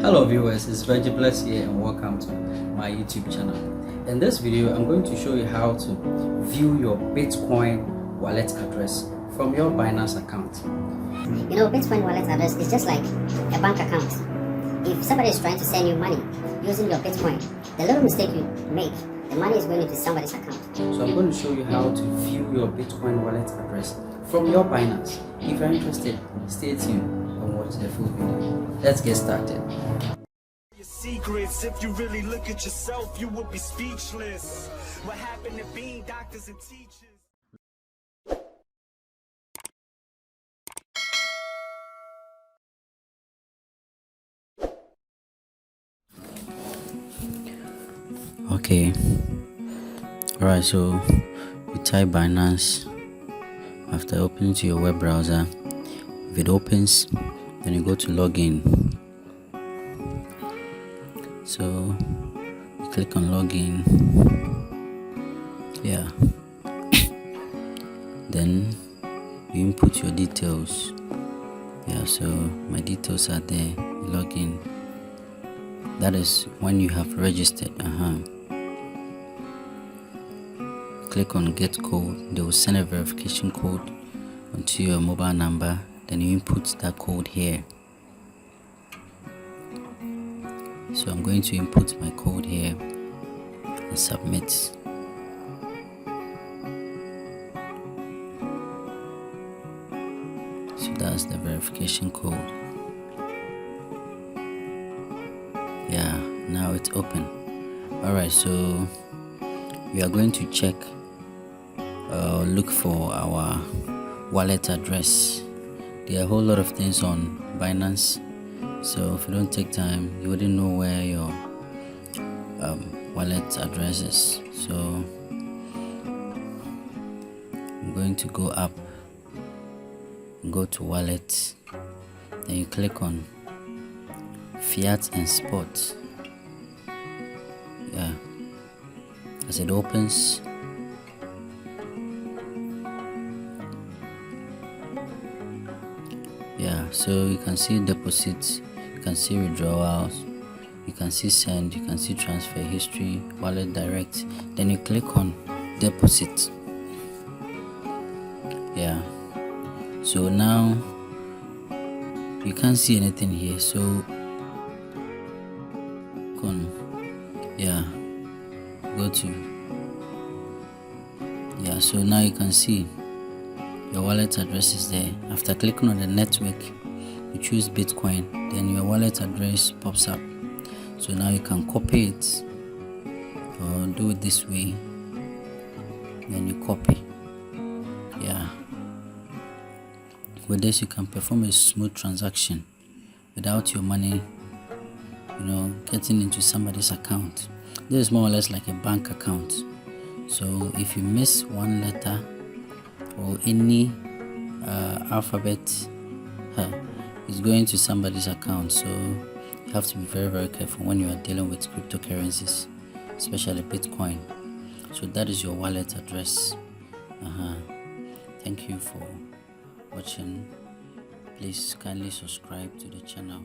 Hello viewers, it's Veggie Bless here and welcome to my YouTube channel. In this video, I'm going to show you how to view your Bitcoin wallet address from your Binance account. You know, Bitcoin wallet address is just like a bank account. If somebody is trying to send you money using your Bitcoin, the little mistake you make, the money is going into somebody's account. So I'm going to show you how to view your Bitcoin wallet address from your Binance. If you're interested, stay tuned and watch the full video. Let's get started. Secrets, if you really look at yourself, you would be speechless. What happened to being doctors and teachers? Okay, alright, so you type Binance. After opening to your web browser, if it opens, then you go to login. So you click on login. Yeah. Then you input your details. Yeah, so my details are there. You log in. That is when you have registered. Click on get code. They will send a verification code onto your mobile number. Then you input that code here. So I'm going to input my code here and submit. So that's the verification code. Yeah, now it's open. Alright, so we are going to check look for our wallet address. There are a whole lot of things on Binance, so if you don't take time, you wouldn't know where your wallet address is. So I'm going to go up, go to wallet, then you click on fiat and spot. Yeah, as it opens, yeah, so you can see deposits, you can see withdrawals, you can see send, you can see transfer history, wallet direct. Then you click on deposit. Yeah, so now you can't see anything here, so go to so now you can see your wallet address is there. After clicking on the network, you choose Bitcoin, then your wallet address pops up. So now you can copy it or do it this way, then you copy. Yeah, with this you can perform a smooth transaction without your money getting into somebody's account. This is more or less like a bank account. So if you miss one letter or any alphabet, it's going to somebody's account. So you have to be very, very careful when you are dealing with cryptocurrencies, especially Bitcoin. So that is your wallet address. Thank you for watching. Please kindly subscribe to the channel.